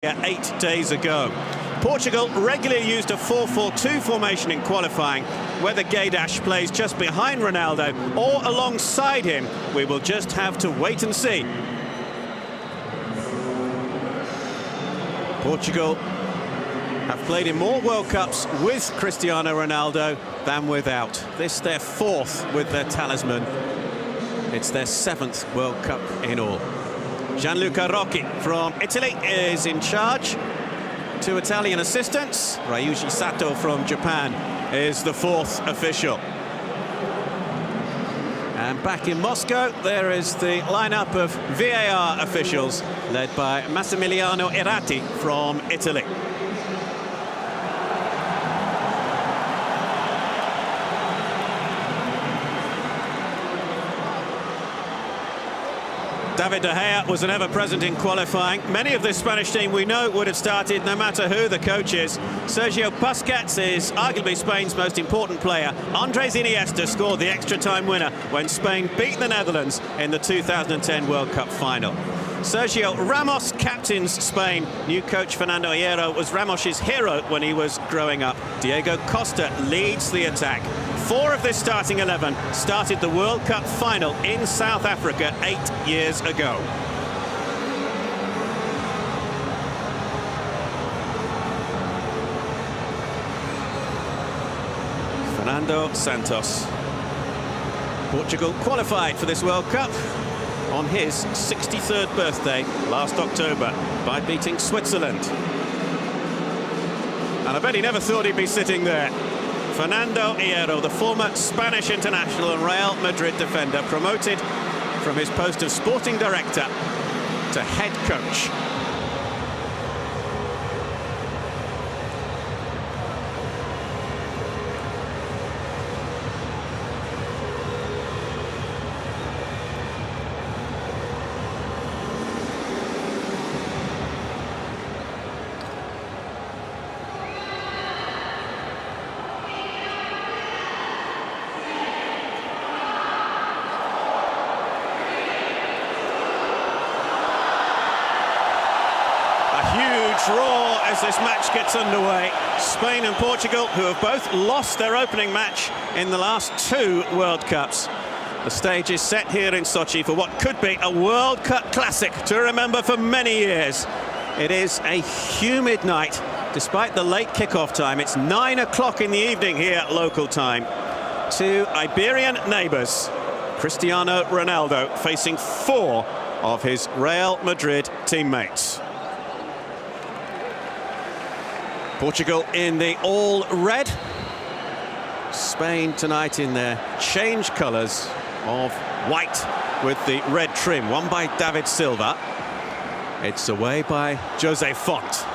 8 days ago. Portugal regularly used a 4-4-2 formation in qualifying. Whether Guedes plays just behind Ronaldo or alongside him, we will just have to wait and see. Portugal have played in more World Cups with Cristiano Ronaldo than without. This their 4th with their talisman. It's their 7th World Cup in all. Gianluca Rocchi from Italy is in charge. 2 Italian assistants. Ryuji Sato from Japan is the 4th official. And back in Moscow, there is the lineup of VAR officials, led by Massimiliano Irrati from Italy. David De Gea was an ever-present in qualifying. Many of this Spanish team we know would have started no matter who the coach is. Sergio Busquets is arguably Spain's most important player. Andres Iniesta scored the extra-time winner when Spain beat the Netherlands in the 2010 World Cup final. Sergio Ramos captains Spain. New coach Fernando Hierro was Ramos's hero when he was growing up. Diego Costa leads the attack. 4 of this starting 11 started the World Cup final in South Africa 8 years ago. Fernando Santos. Portugal qualified for this World Cup on his 63rd birthday last October by beating Switzerland. And I bet he never thought he'd be sitting there. Fernando Hierro, the former Spanish international and Real Madrid defender, promoted from his post of sporting director to head coach. Draw as this match gets underway. Spain and Portugal, who have both lost their opening match in the last 2 World Cups. The stage is set here in Sochi for what could be a World Cup classic to remember for many years. It is a humid night, despite the late kickoff time. It's 9 o'clock in the evening here, local time. 2 Iberian neighbours. Cristiano Ronaldo facing 4 of his Real Madrid teammates. Portugal in the all-red. Spain tonight in their change colours of white with the red trim, won by David Silva. It's away by Jose Font.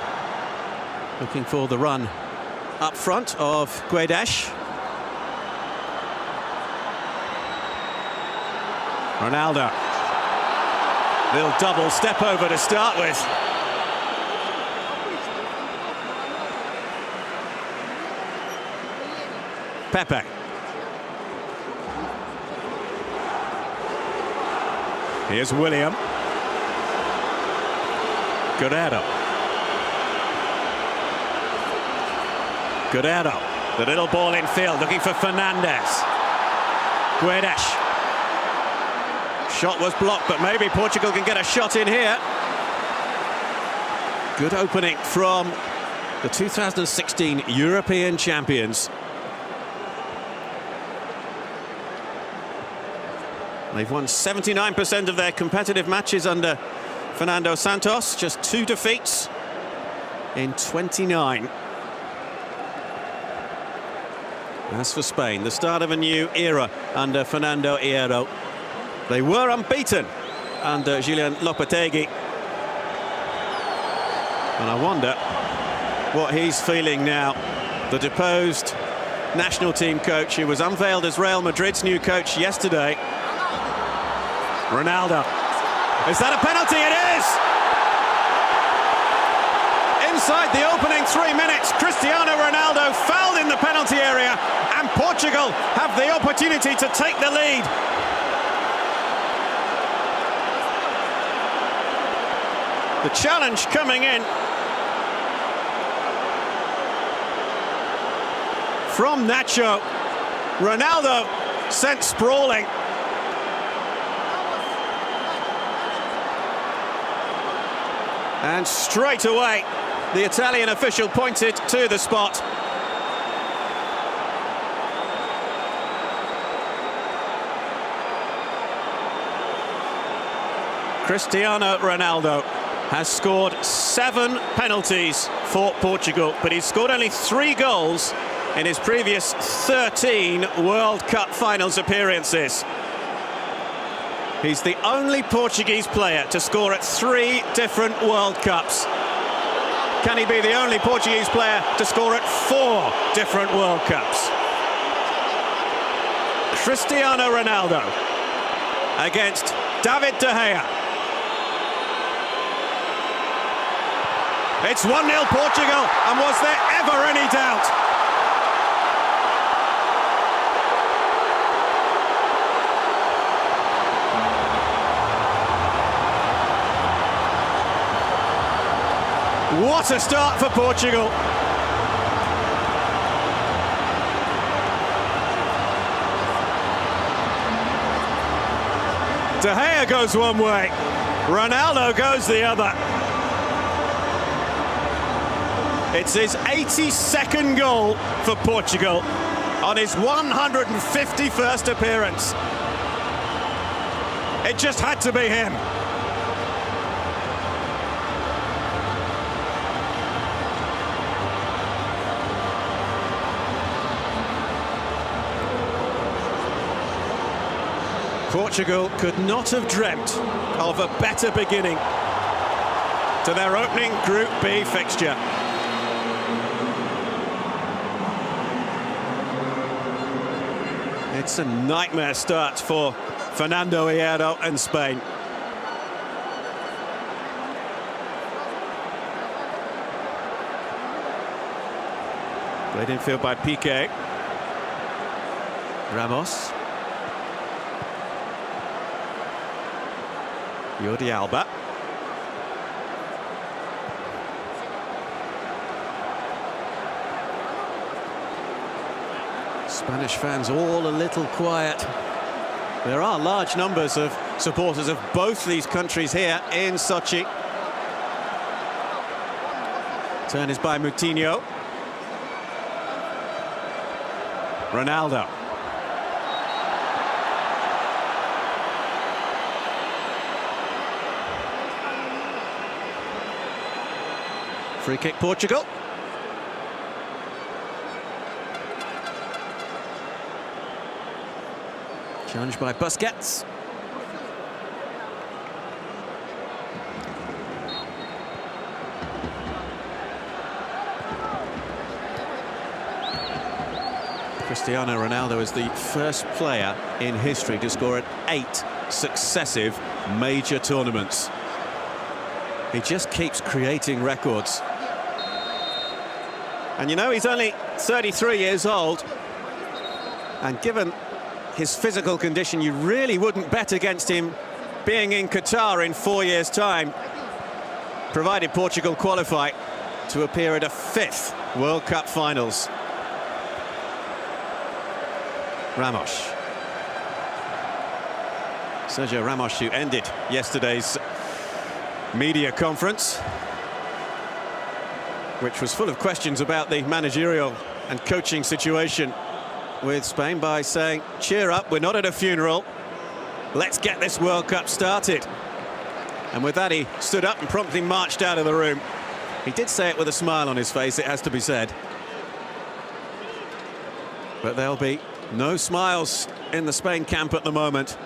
Looking for the run up front of Guedes. Ronaldo. Little double step over to start with. Pepe. Here's William. Guerrero. Guerrero. The little ball in field, looking for Fernandez. Guedes. Shot was blocked, but maybe Portugal can get a shot in here. Good opening from the 2016 European champions. They've won 79% of their competitive matches under Fernando Santos, just 2 defeats in 29. As for Spain, the start of a new era under Fernando Hierro. They were unbeaten under Julian Lopetegui. And I wonder what he's feeling now. The deposed national team coach, who was unveiled as Real Madrid's new coach yesterday. Ronaldo. Is that a penalty? It is! Inside the opening 3 minutes, Cristiano Ronaldo fouled in the penalty area, and Portugal have the opportunity to take the lead. The challenge coming in from Nacho. Ronaldo sent sprawling. And straight away, the Italian official pointed to the spot. Cristiano Ronaldo has scored 7 penalties for Portugal, but he's scored only 3 goals in his previous 13 World Cup finals appearances. He's the only Portuguese player to score at 3 different World Cups. Can he be the only Portuguese player to score at 4 different World Cups? Cristiano Ronaldo against David De Gea. It's 1-0 Portugal, and was there ever any doubt? What a start for Portugal. De Gea goes one way, Ronaldo goes the other. It's his 82nd goal for Portugal on his 151st appearance. It just had to be him. Portugal could not have dreamt of a better beginning to their opening Group B fixture. It's a nightmare start for Fernando Hierro and Spain. Played in field by Piqué. Ramos. Jordi Alba. Spanish fans all a little quiet. There are large numbers of supporters of both these countries here in Sochi. Turn is by Moutinho. Ronaldo. Free kick Portugal. Challenged by Busquets. Cristiano Ronaldo is the first player in history to score at 8 successive major tournaments. He just keeps creating records. And you know, he's only 33 years old, and given his physical condition, you really wouldn't bet against him being in Qatar in 4 years' time, provided Portugal qualify to appear at a 5th World Cup finals. Ramos. Sergio Ramos, who ended yesterday's media conference, which was full of questions about the managerial and coaching situation with Spain, by saying, cheer up, we're not at a funeral, let's get this World Cup started. And with that, he stood up and promptly marched out of the room. He did say it with a smile on his face, it has to be said. But there'll be no smiles in the Spain camp at the moment.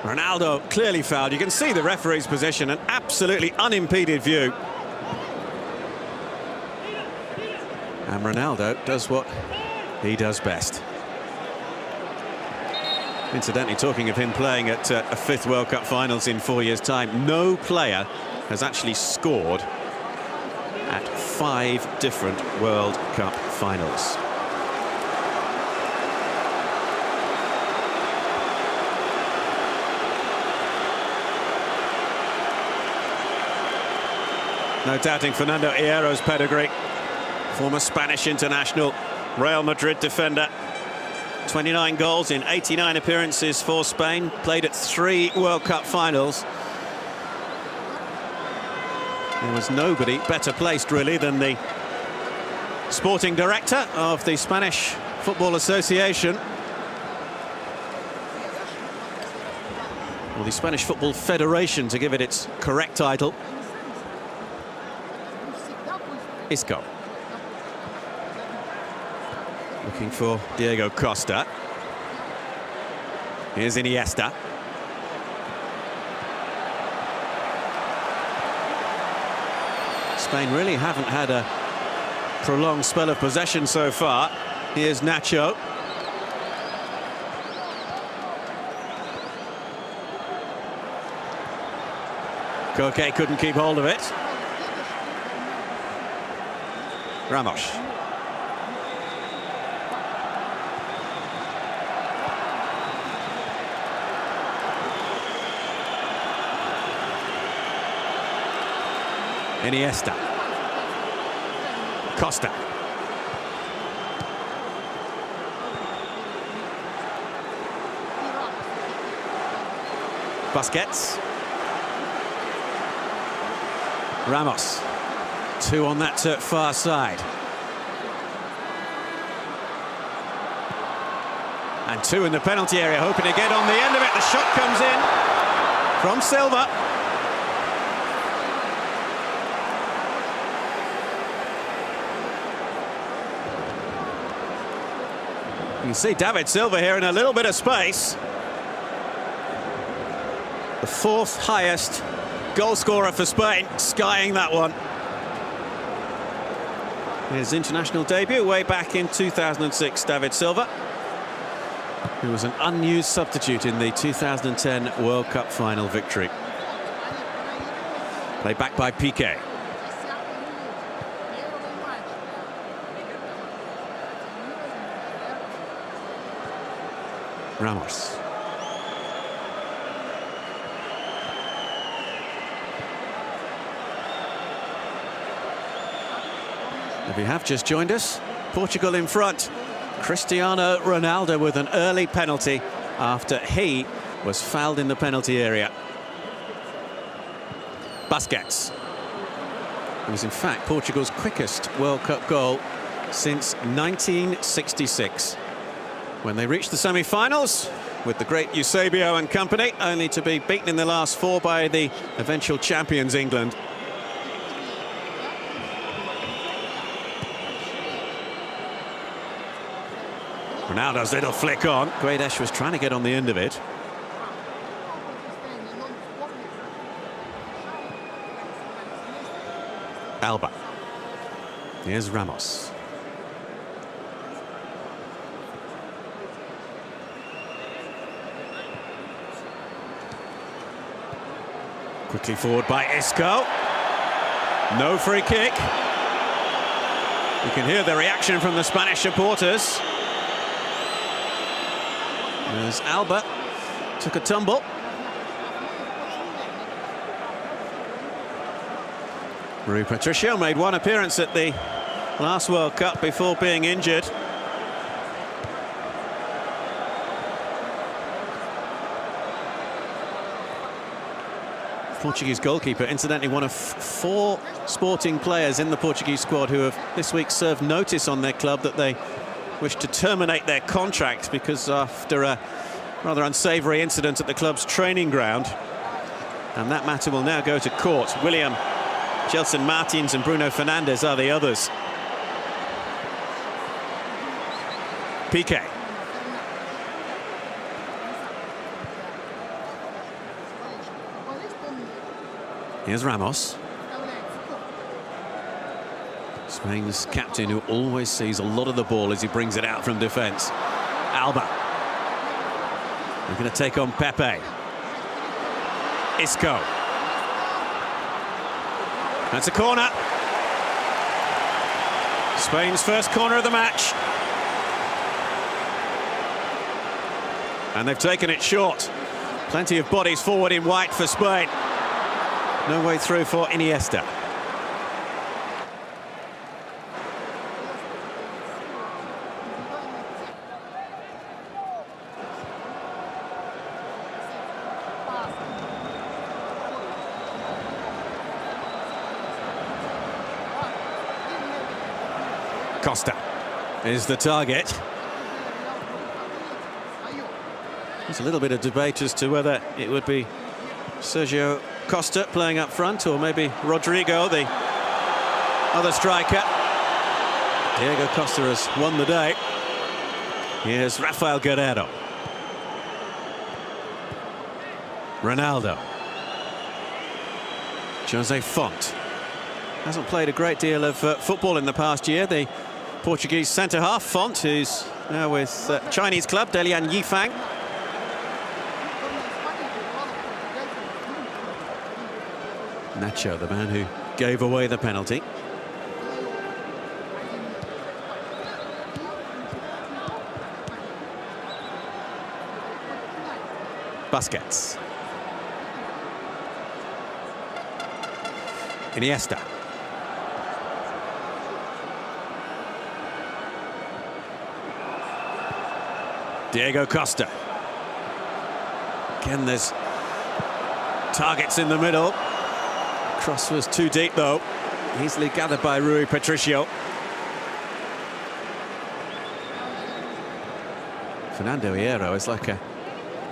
Ronaldo clearly fouled. You can see the referee's position, an absolutely unimpeded view. And Ronaldo does what he does best. Incidentally, talking of him playing at a 5th World Cup finals in 4 years' time, no player has actually scored at 5 different World Cup finals. No doubting Fernando Hierro's pedigree. Former Spanish international, Real Madrid defender. 29 goals in 89 appearances for Spain. Played at 3 World Cup finals. There was nobody better placed, really, than the sporting director of the Spanish Football Association. Well, the Spanish Football Federation, to give it its correct title. Isco. Looking for Diego Costa. Here's Iniesta. Spain really haven't had a prolonged spell of possession so far. Here's Nacho. Koke couldn't keep hold of it. Ramos. Iniesta. Costa. Busquets. Ramos. 2 on that far side. And 2 in the penalty area, hoping to get on the end of it. The shot comes in from Silva. You can see David Silva here in a little bit of space. The 4th highest goal scorer for Spain, skying that one. His international debut way back in 2006, David Silva, who was an unused substitute in the 2010 World Cup final victory. Played back by Piqué. Ramos. If you have just joined us, Portugal in front. Cristiano Ronaldo with an early penalty after he was fouled in the penalty area. Busquets. It was in fact Portugal's quickest World Cup goal since 1966, when they reached the semi-finals with the great Eusebio and company, only to be beaten in the last 4 by the eventual champions England. Ronaldo's little flick on. Guedes was trying to get on the end of it. Alba. Here's Ramos. Quickly forward by Isco. No free kick. You can hear the reaction from the Spanish supporters. There's Alba. Took a tumble. Rui Patricio made 1 appearance at the last World Cup before being injured. Portuguese goalkeeper, incidentally one of 4 Sporting players in the Portuguese squad who have this week served notice on their club that they wish to terminate their contract because after a rather unsavoury incident at the club's training ground. And that matter will now go to court. William, Gelson Martins and Bruno Fernandes are the others. Piqué. Here's Ramos. Spain's captain, who always sees a lot of the ball as he brings it out from defence. Alba. They're going to take on Pepe. Isco. That's a corner. Spain's first corner of the match. And they've taken it short. Plenty of bodies forward in white for Spain. No way through for Iniesta. Costa is the target. There's a little bit of debate as to whether it would be Sergio Costa playing up front or maybe Rodrigo, the other striker. Diego Costa has won the day. Here's Rafael Guerreiro. Ronaldo. Jose Font. Hasn't played a great deal of football in the past year. The Portuguese centre-half, Font, who's now with Chinese club Dalian Yifang. Nacho, the man who gave away the penalty. Busquets. Iniesta. Diego Costa. Again, there's targets in the middle. Cross was too deep, though. Easily gathered by Rui Patricio. Fernando Hierro is like a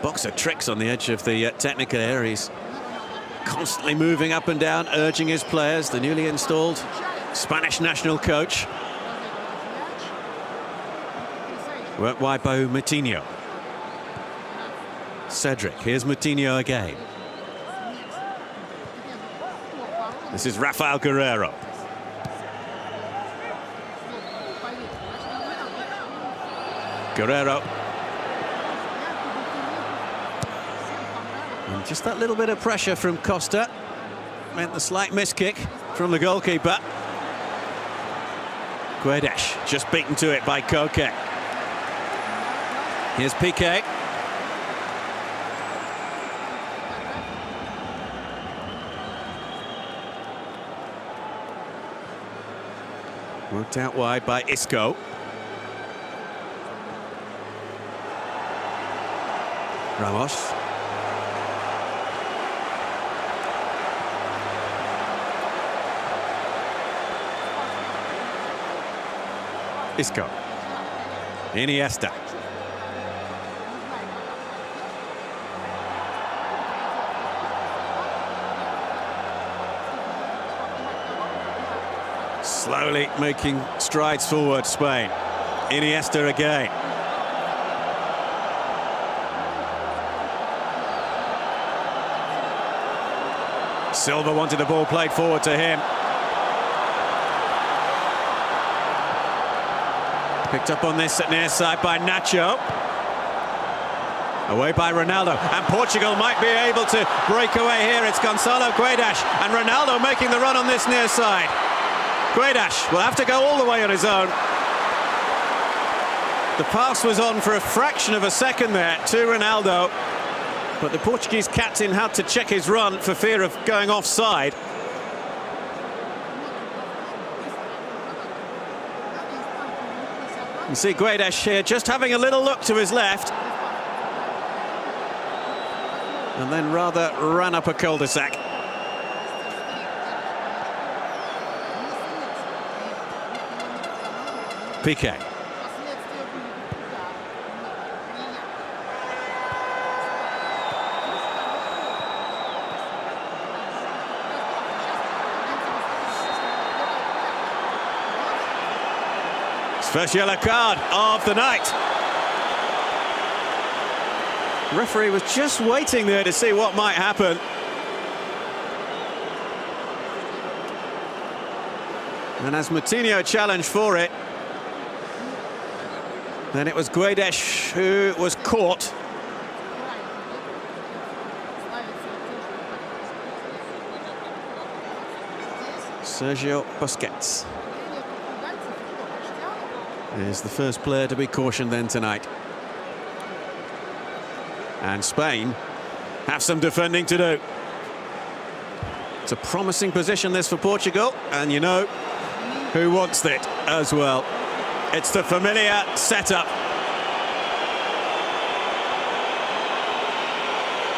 box of tricks on the edge of the technical area. He's constantly moving up and down, urging his players. The newly installed Spanish national coach. Worked wide by Moutinho. Cedric, here's Moutinho again. This is Rafael Guerreiro. Guerreiro. And just that little bit of pressure from Costa meant the slight miss kick from the goalkeeper. Guedes just beaten to it by Koke. Here's Piqué. Worked out wide by Isco. Ramos. Isco. Iniesta. Slowly making strides forward, Spain. Iniesta again. Silva wanted the ball played forward to him. Picked up on this at near side by Nacho. Away by Ronaldo, and Portugal might be able to break away here. It's Gonçalo Guedes, and Ronaldo making the run on this near side. Guedes will have to go all the way on his own. The pass was on for a fraction of a second there to Ronaldo, but the Portuguese captain had to check his run for fear of going offside. You see Guedes here just having a little look to his left, and then rather ran up a cul-de-sac. Piqué. First yellow card of the night. Referee was just waiting there to see what might happen. And as Moutinho challenged for it, then it was Guedes who was caught. Sergio Busquets is the first player to be cautioned then tonight. And Spain have some defending to do. It's a promising position this for Portugal, and you know who wants it as well. It's the familiar setup.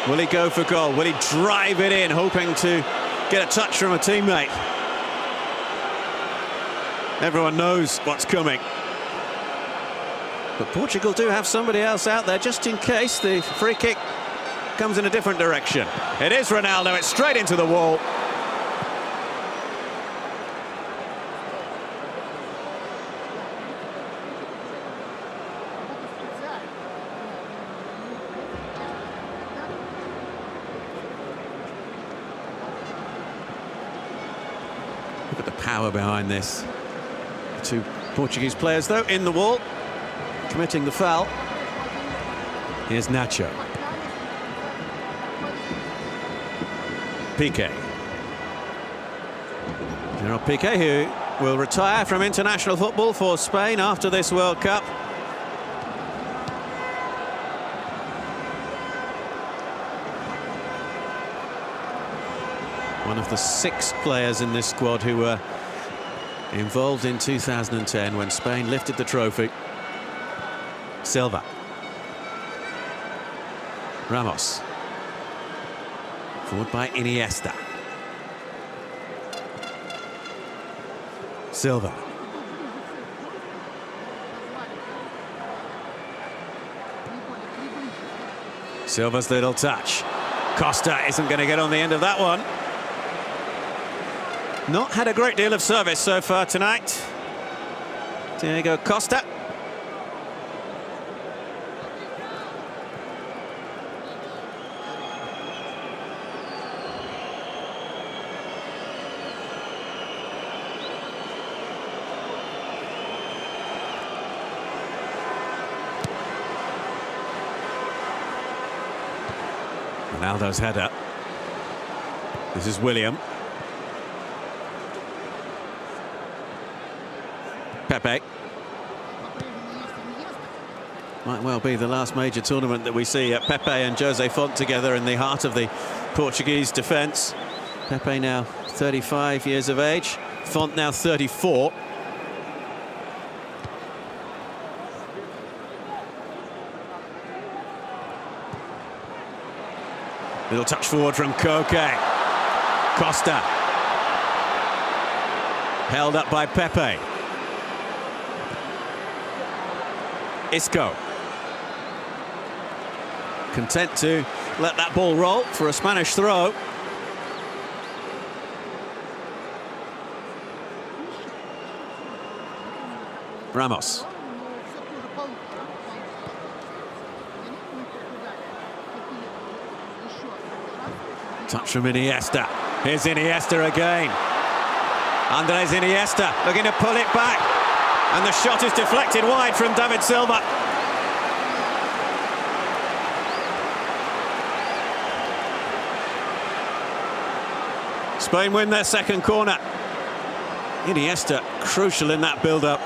Will he go for goal? Will he drive it in, hoping to get a touch from a teammate? Everyone knows what's coming. But Portugal do have somebody else out there just in case the free kick comes in a different direction. It is Ronaldo, it's straight into the wall. Look at the power behind this. The two Portuguese players, though, in the wall, committing the foul. Here's Nacho. Piqué. Gerard Piqué, who will retire from international football for Spain after this World Cup. One of the 6 players in this squad who were involved in 2010 when Spain lifted the trophy. Silva. Ramos. Forward by Iniesta. Silva. Silva's little touch. Costa isn't going to get on the end of that one. Not had a great deal of service so far tonight. Diego Costa. Ronaldo's header. This is William. Pepe. Might well be the last major tournament that we see Pepe and Jose Font together in the heart of the Portuguese defence. Pepe now 35 years of age, Font now 34. Little touch forward from Koke. Costa. Held up by Pepe. Isco. Content to let that ball roll for a Spanish throw. Ramos. Touch from Iniesta. Here's Iniesta again. Andres Iniesta looking to pull it back. And the shot is deflected wide from David Silva. Spain win their second corner. Iniesta crucial in that build-up.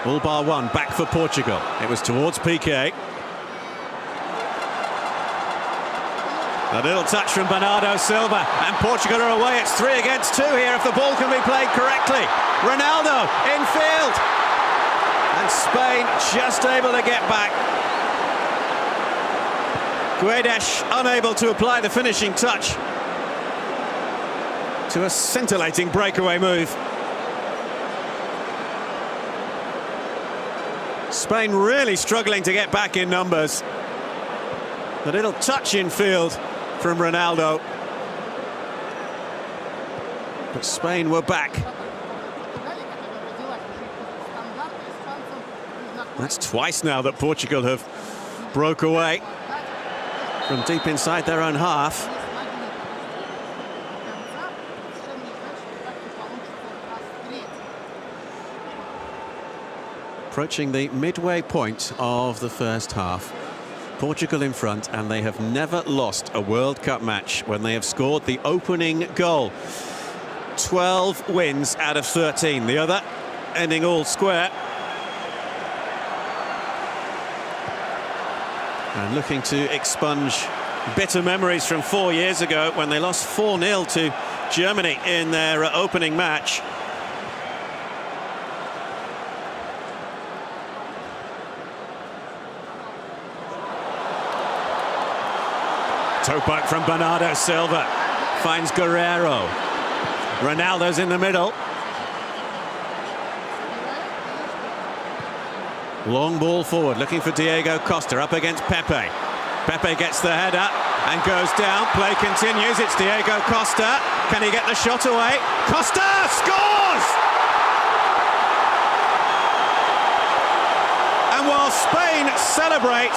All bar one, back for Portugal. It was towards Piqué. A little touch from Bernardo Silva, and Portugal are away. It's 3 against 2 here if the ball can be played correctly. Ronaldo in field. And Spain just able to get back. Guedes unable to apply the finishing touch to a scintillating breakaway move. Spain really struggling to get back in numbers. A little touch in field from Ronaldo. But Spain were back. That's twice now that Portugal have broke away from deep inside their own half. Approaching the midway point of the first half. Portugal in front, and they have never lost a World Cup match when they have scored the opening goal. 12 wins out of 13, the other ending all square. And looking to expunge bitter memories from 4 years ago when they lost 4-0 to Germany in their opening match. Toe poke from Bernardo Silva. Finds Guerrero. Ronaldo's in the middle. Long ball forward, looking for Diego Costa, up against Pepe. Pepe gets the header and goes down. Play continues. It's Diego Costa. Can he get the shot away? Costa scores! And while Spain celebrate,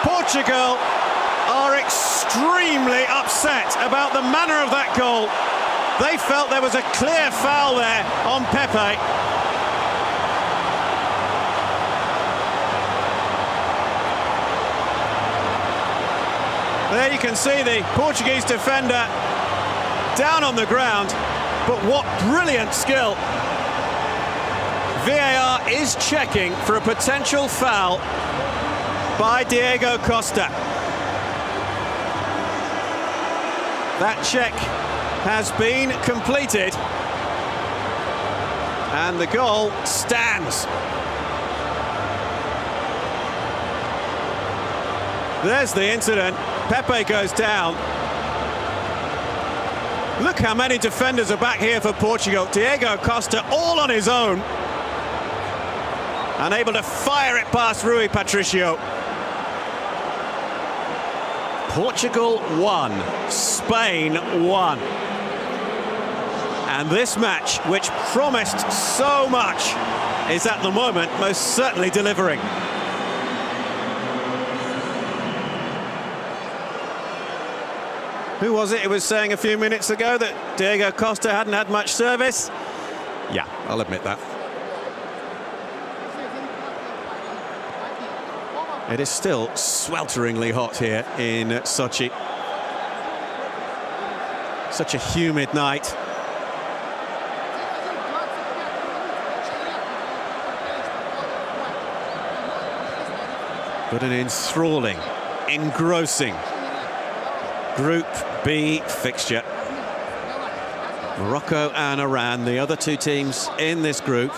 Portugal are extremely upset about the manner of that goal. They felt there was a clear foul there on Pepe. There you can see the Portuguese defender down on the ground, but what brilliant skill. VAR is checking for a potential foul by Diego Costa. That check has been completed and the goal stands. There's the incident. Pepe goes down. Look how many defenders are back here for Portugal. Diego Costa all on his own. Unable to fire it past Rui Patricio. Portugal 1, Spain 1. And this match, which promised so much, is at the moment most certainly delivering. Who was it who was saying a few minutes ago that Diego Costa hadn't had much service? Yeah, I'll admit that. It is still swelteringly hot here in Sochi. Such a humid night. But an enthralling, engrossing Group B fixture. Morocco and Iran, the other two teams in this group.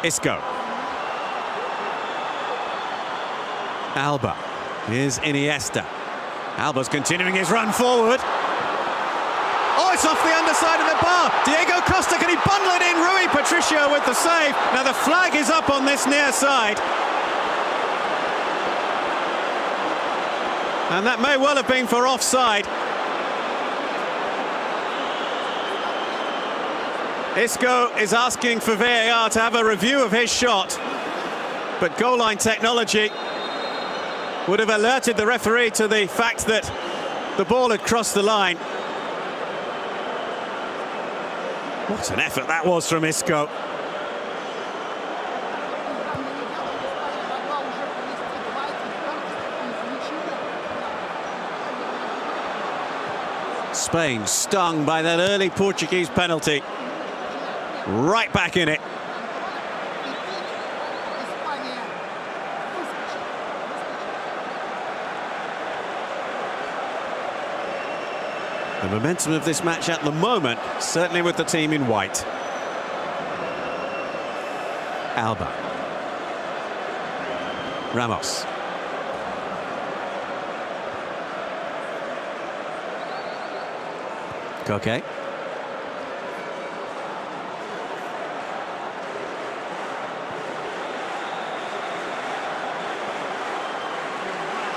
Isco. Alba. Here's Iniesta. Alba's continuing his run forward. Oh, it's off the underside of the bar. Diego Costa, can he bundle it in? Rui Patricio with the save. Now the flag is up on this near side. And that may well have been for offside. Isco is asking for VAR to have a review of his shot, but goal line technology would have alerted the referee to the fact that the ball had crossed the line. What an effort that was from Isco. Spain stung by that early Portuguese penalty. Right back in it. The momentum of this match at the moment, certainly with the team in white. Alba. Ramos. Koke.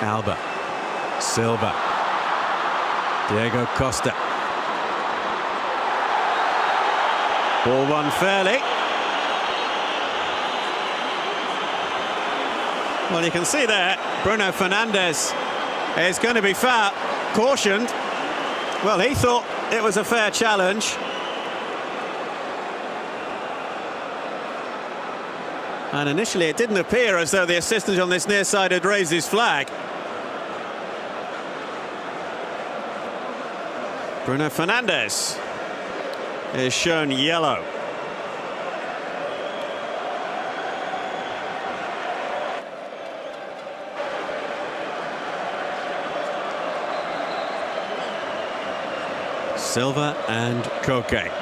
Alba. Silva. Diego Costa. Ball won fairly. Well, you can see there, Bruno Fernandes is going to be cautioned. Well, he thought it was a fair challenge. And initially it didn't appear as though the assistant on this near side had raised his flag. Bruno Fernandes is shown yellow. Silva and Koke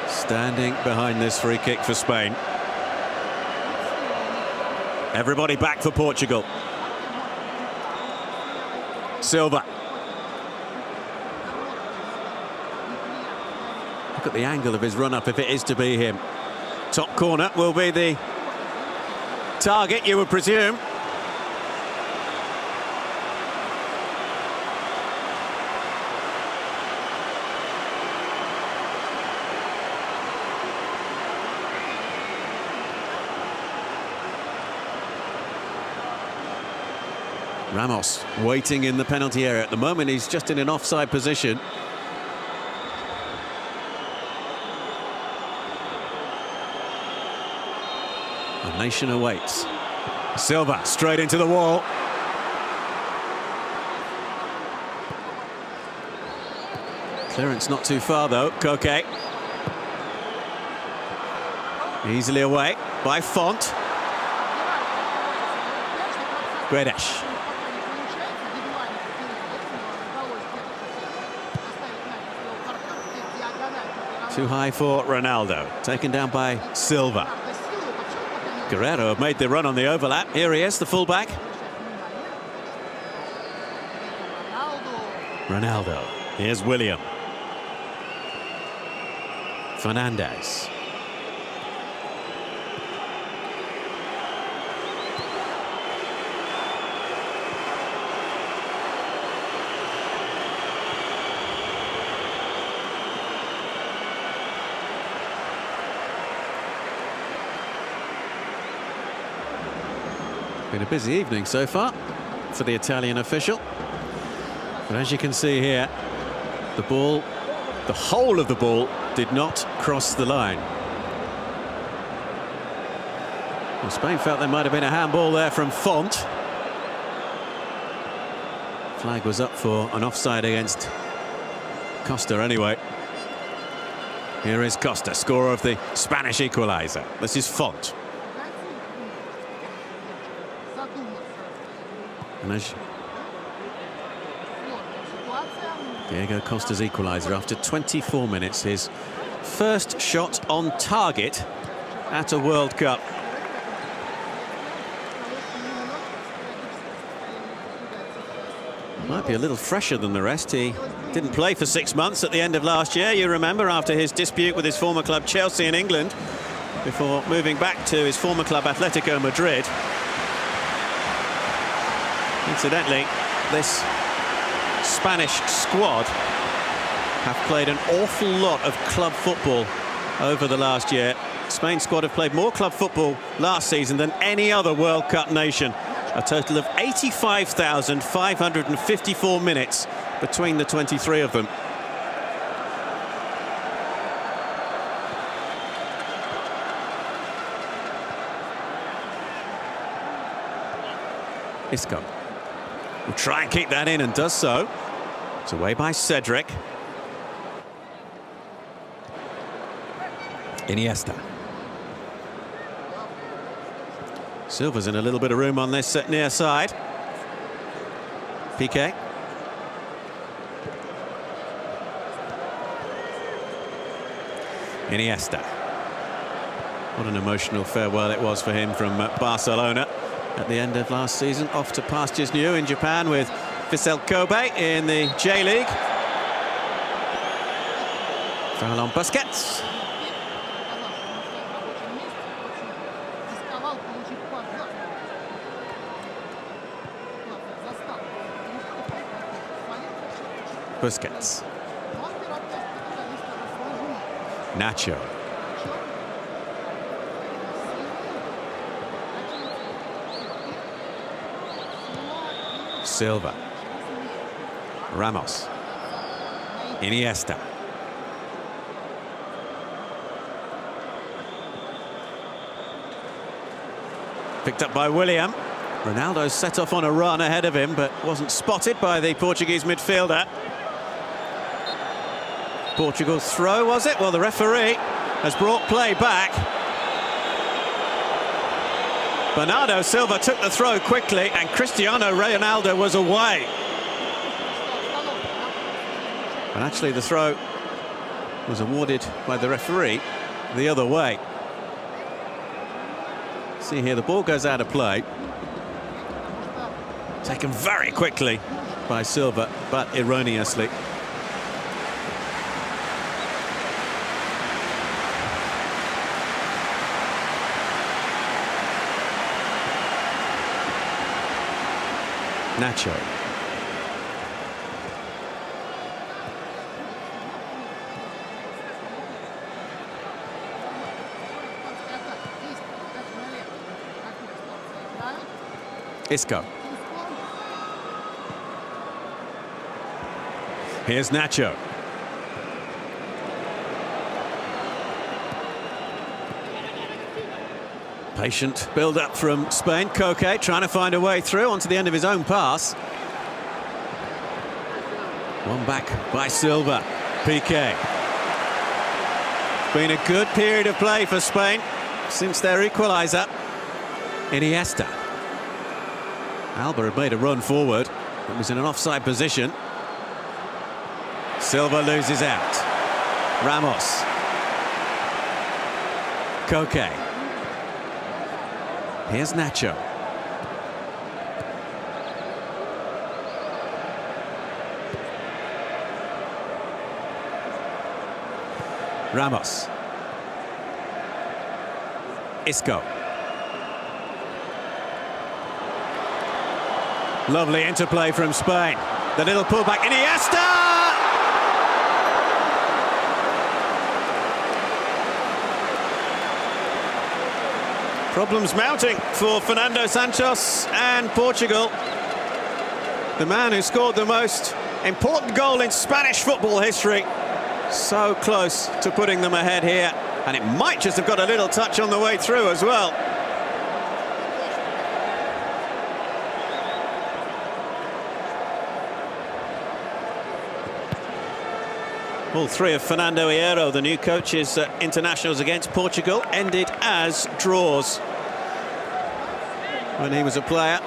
standing behind this free kick for Spain. Everybody back for Portugal. Silva. Look at the angle of his run-up if it is to be him. Top corner will be the target, you would presume. Ramos waiting in the penalty area. At the moment, he's just in an offside position. The nation awaits. Silva straight into the wall. Clearance not too far, though. Koke. Easily away by Font. Guedes. Too high for Ronaldo. Taken down by Silva. Guerrero made the run on the overlap. Here he is, the fullback. Ronaldo. Here's William. Fernandez. Been a busy evening so far for the Italian official. But as you can see here, the ball, the whole of the ball, did not cross the line. Well, Spain felt there might have been a handball there from Font. Flag was up for an offside against Costa anyway. Here is Costa, scorer of the Spanish equaliser. This is Font. And as Diego Costa's equaliser after 24 minutes, his first shot on target at a World Cup. Might be a little fresher than the rest. He didn't play for 6 months at the end of last year, you remember, after his dispute with his former club Chelsea in England, before moving back to his former club Atletico Madrid. Incidentally, this Spanish squad have played an awful lot of club football over the last year. Spain's squad have played more club football last season than any other World Cup nation. A total of 85,554 minutes between the 23 of them. Isco will try and keep that in and does so. It's away by Cedric. Iniesta. Silva's in a little bit of room on this near side. Piqué. Iniesta. What an emotional farewell it was for him from Barcelona at the end of last season. Off to pastures new in Japan with Vissel Kobe in the J-League. Foul on Busquets. Busquets. Nacho. Silva. Ramos. Iniesta. Picked up by William. Ronaldo set off on a run ahead of him, but wasn't spotted by the Portuguese midfielder. Portugal's throw, was it? Well, the referee has brought play back. Bernardo Silva took the throw quickly, and Cristiano Ronaldo was away. But actually the throw was awarded by the referee the other way. See here, the ball goes out of play. Taken very quickly by Silva, but erroneously. Nacho. Isco. Here's Nacho. Patient build-up from Spain. Koke trying to find a way through onto the end of his own pass. One back by Silva. Piqué. Been a good period of play for Spain since their equaliser. Iniesta. Alba had made a run forward. It was in an offside position. Silva loses out. Ramos. Koke. Here's Nacho. Ramos. Isco. Lovely interplay from Spain. The little pullback. Iniesta! Problems mounting for Fernando Santos and Portugal. The man who scored the most important goal in Spanish football history. So close to putting them ahead here. And it might just have got a little touch on the way through as well. All three of Fernando Hierro, the new coach's internationals against Portugal, ended as draws when he was a player.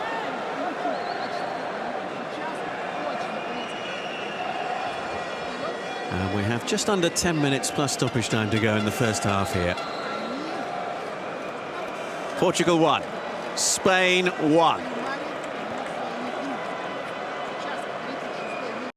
And we have just under 10 minutes plus stoppage time to go in the first half here. Portugal 1, Spain 1.